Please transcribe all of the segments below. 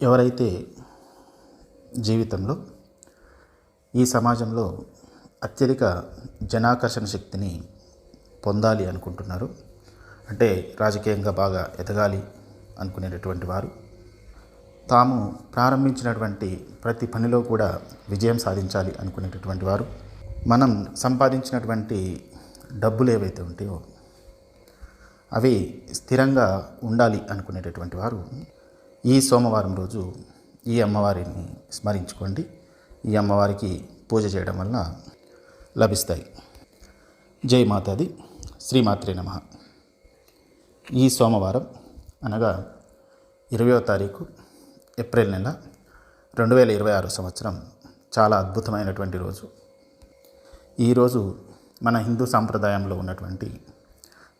ఎవరైతే జీవితంలో ఈ సమాజంలో అత్యధిక జనాకర్షణ శక్తిని పొందాలి అనుకుంటున్నారో, అంటే రాజకీయంగా బాగా ఎదగాలి అనుకునేటటువంటి వారు, తాము ప్రారంభించినటువంటి ప్రతి పనిలో కూడా విజయం సాధించాలి అనుకునేటటువంటి వారు, మనం సంపాదించినటువంటి డబ్బులు ఏవైతే ఉంటాయో అవి స్థిరంగా ఉండాలి అనుకునేటటువంటి వారు ఈ సోమవారం రోజు ఈ అమ్మవారిని స్మరించుకోండి. ఈ అమ్మవారికి పూజ చేయడం వలన లభిస్తాయి. జై మాతాది. శ్రీమాత్రే నమః. ఈ సోమవారం అనగా 20వ తారీఖు ఏప్రిల్ నెల 2026 సంవత్సరం చాలా అద్భుతమైనటువంటి రోజు. ఈరోజు మన హిందూ సాంప్రదాయంలో ఉన్నటువంటి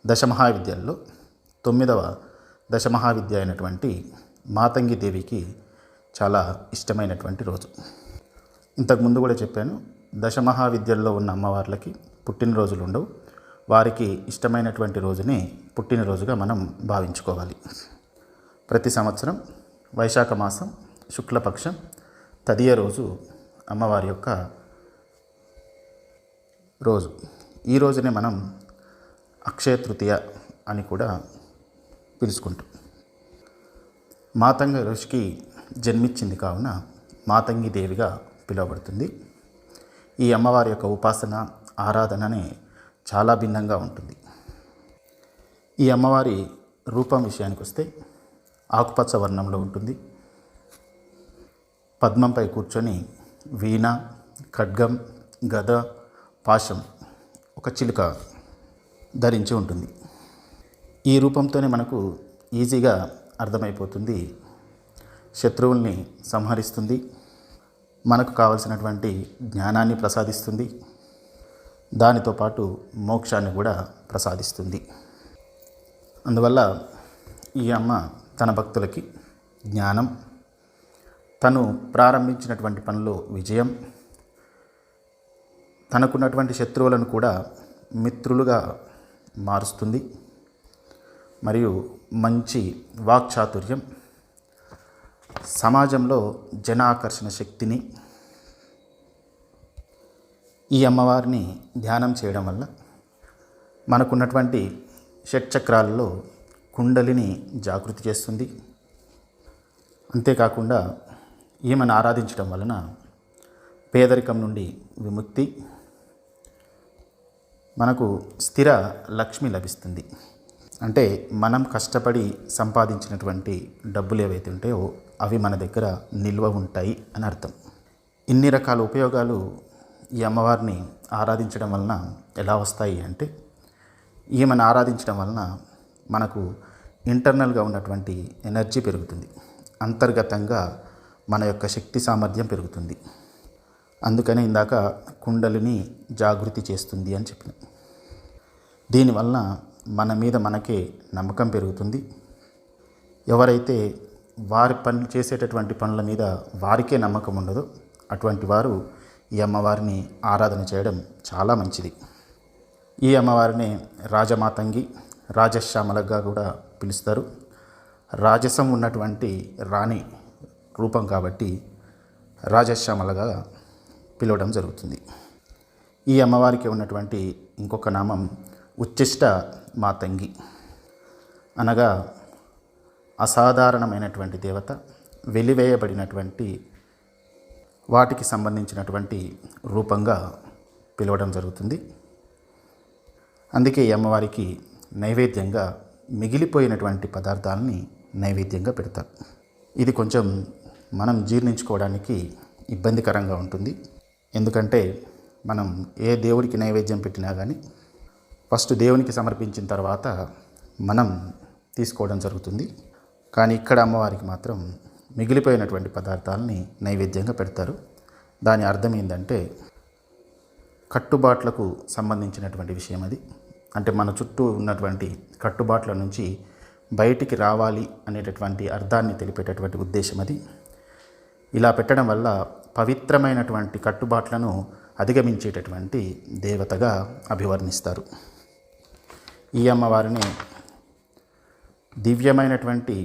దశమహావిద్యల్లో 9వ దశమహావిద్య అయినటువంటి మాతంగి దేవికి చాలా ఇష్టమైనటువంటి రోజు. ఇంతకుముందు కూడా చెప్పాను, దశమహావిద్యల్లో ఉన్న అమ్మవార్లకి పుట్టినరోజులు ఉండవు. వారికి ఇష్టమైనటువంటి రోజుని పుట్టినరోజుగా మనం భావించుకోవాలి. ప్రతి సంవత్సరం వైశాఖ మాసం శుక్లపక్షం తదియ రోజు అమ్మవారి యొక్క రోజు. ఈ రోజునే మనం అక్షయ తృతీయ అని కూడా పిలుచుకుంటాం. మాతంగ ఋషికి జన్మించింది కావున మాతంగి దేవిగా పిలువబడుతుంది. ఈ అమ్మవారి యొక్క ఉపాసన ఆరాధననే చాలా భిన్నంగా ఉంటుంది. ఈ అమ్మవారి రూపం విషయానికి వస్తే ఆకుపచ్చ వర్ణంలో ఉంటుంది. పద్మంపై కూర్చొని వీణ, ఖడ్గం, గద, పాశం, ఒక చిలుక ధరించి ఉంటుంది. ఈ రూపంతోనే మనకు ఈజీగా అర్థమైపోతుంది. శత్రువుల్ని సంహరిస్తుంది, మనకు కావలసినటువంటి జ్ఞానాన్ని ప్రసాదిస్తుంది, దానితో పాటు మోక్షాన్ని కూడా ప్రసాదిస్తుంది. అందువల్ల ఈ అమ్మ తన భక్తులకి జ్ఞానం, తను ప్రారంభించినటువంటి పనిలో విజయం, తనకున్నటువంటి శత్రువులను కూడా మిత్రులుగా మారుస్తుంది, మరియు మంచి వాక్చాతుర్యం, సమాజంలో జన ఆకర్షణ శక్తిని ఈ అమ్మవారిని ధ్యానం చేయడం వల్ల మనకున్నటువంటి షట్చక్రాలలో కుండలిని జాగృతి చేస్తుంది. అంతేకాకుండా ఈమెను ఆరాధించడం వలన పేదరికం నుండి విముక్తి, మనకు స్థిర లక్ష్మి లభిస్తుంది. అంటే మనం కష్టపడి సంపాదించినటువంటి డబ్బులు ఏవైతే ఉంటాయో అవి మన దగ్గర నిల్వ ఉంటాయి అని అర్థం. ఇన్ని రకాల ఉపయోగాలు ఈ అమ్మవారిని ఆరాధించడం వలన ఎలా వస్తాయి అంటే, ఈమెను ఆరాధించడం వలన మనకు ఇంటర్నల్గా ఉన్నటువంటి ఎనర్జీ పెరుగుతుంది, అంతర్గతంగా మన యొక్క శక్తి సామర్థ్యం పెరుగుతుంది. అందుకనే ఇందాక కుండలిని జాగృతి చేస్తుంది అని చెప్పిన. దీనివలన మన మీద మనకే నమ్మకం పెరుగుతుంది. ఎవరైతే వారి పని చేసేటటువంటి పనుల మీద వారికే నమ్మకం ఉండదో అటువంటి వారు ఈ అమ్మవారిని ఆరాధన చేయడం చాలా మంచిది. ఈ అమ్మవారిని రాజమాతంగి, రాజశ్యామలగా కూడా పిలుస్తారు. రాజసం ఉన్నటువంటి రాణి రూపం కాబట్టి రాజశ్యామలగా పిలవడం జరుగుతుంది. ఈ అమ్మవారికి ఉన్నటువంటి ఇంకొక నామం ఉచ్చిష్ట మాతంగి, అనగా అసాధారణమైనటువంటి దేవత, వెలివేయబడినటువంటి వాటికి సంబంధించినటువంటి రూపంగా పిలవడం జరుగుతుంది. అందుకే ఈ అమ్మవారికి నైవేద్యంగా మిగిలిపోయినటువంటి పదార్థాలని నైవేద్యంగా పెడతారు. ఇది కొంచెం మనం జీర్ణించుకోవడానికి ఇబ్బందికరంగా ఉంటుంది. ఎందుకంటే మనం ఏ దేవుడికి నైవేద్యం పెట్టినా కానీ ఫస్ట్ దేవునికి సమర్పించిన తర్వాత మనం తీసుకోవడం జరుగుతుంది. కానీ ఇక్కడ అమ్మవారికి మాత్రం మిగిలిపోయినటువంటి పదార్థాలని నైవేద్యంగా పెడతారు. దాని అర్థం ఏంటంటే కట్టుబాట్లకు సంబంధించినటువంటి విషయం అది. అంటే మన చుట్టూ ఉన్నటువంటి కట్టుబాట్ల నుంచి బయటికి రావాలి అనేటటువంటి అర్థాన్ని తెలిపేటటువంటి ఉద్దేశం అది. ఇలా పెట్టడం వల్ల పవిత్రమైనటువంటి కట్టుబాట్లను అధిగమించేటటువంటి దేవతగా అభివర్ణిస్తారు. ఈ అమ్మవారిని దివ్యమైనటువంటి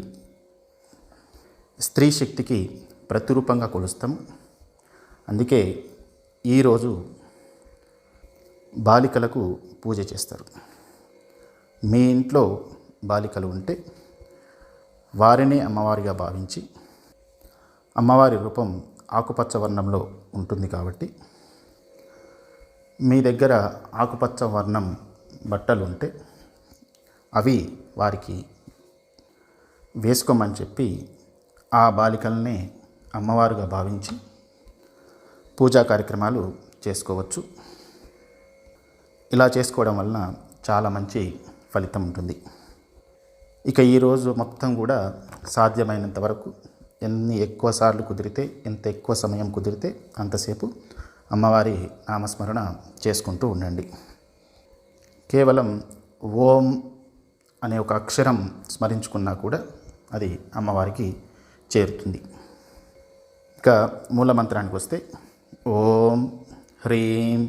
స్త్రీ శక్తికి ప్రతిరూపంగా కొలుస్తాం. అందుకే ఈరోజు బాలికలకు పూజ చేస్తారు. మీ ఇంట్లో బాలికలు ఉంటే వారిని అమ్మవారిగా భావించి, అమ్మవారి రూపం ఆకుపచ్చ వర్ణంలో ఉంటుంది కాబట్టి మీ దగ్గర ఆకుపచ్చ వర్ణం బట్టలు ఉంటే అవి వారికి వేసుకోమని చెప్పి ఆ బాలికల్ని అమ్మవారుగా భావించి పూజా కార్యక్రమాలు చేసుకోవచ్చు. ఇలా చేసుకోవడం వలన చాలా మంచి ఫలితం ఉంటుంది. ఇక ఈరోజు మొత్తం కూడా సాధ్యమైనంత వరకు ఎన్ని ఎక్కువ సార్లు కుదిరితే, ఎంత ఎక్కువ సమయం కుదిరితే అంతసేపు అమ్మవారి నామస్మరణ చేసుకుంటూ ఉండండి. కేవలం ఓం అనే ఒక అక్షరం స్మరించుకున్నా కూడా అది అమ్మవారికి చేరుతుంది. ఇక మూలమంత్రానికి వస్తే ఓం హ్రీం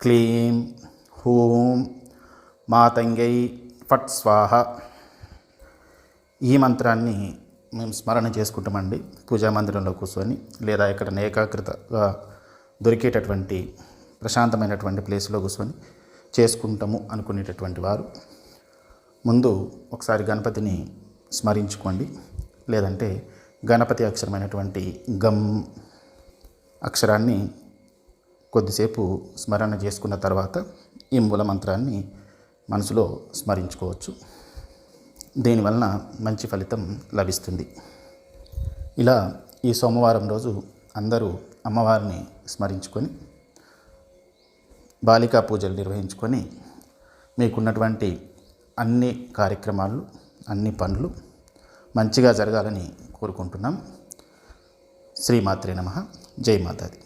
క్లీం హూం మాతంగై ఫట్ స్వాహ. ఈ మంత్రాన్ని మేము స్మరణ చేసుకుంటామండి. పూజా మందిరంలో కూర్చొని లేదా ఎక్కడైనా ఏకాగ్రతగా దొరికేటటువంటి ప్రశాంతమైనటువంటి ప్లేస్లో కూర్చొని చేసుకుంటాము అనుకునేటటువంటి వారు ముందు ఒకసారి గణపతిని స్మరించుకోండి. లేదంటే గణపతి అక్షరమైనటువంటి గమ్ అక్షరాన్ని కొద్దిసేపు స్మరణ చేసుకున్న తర్వాత ఈ మూల మంత్రాన్ని మనసులో స్మరించుకోవచ్చు. దీనివలన మంచి ఫలితం లభిస్తుంది. ఇలా ఈ సోమవారం రోజు అందరూ అమ్మవారిని స్మరించుకొని బాలికా పూజలు నిర్వహించుకొని మీకున్నటువంటి అన్ని కార్యక్రమాలు, అన్ని పనులు మంచిగా జరగాలని కోరుకుంటున్నాం. శ్రీమాత్రే నమః. జై మాతాది.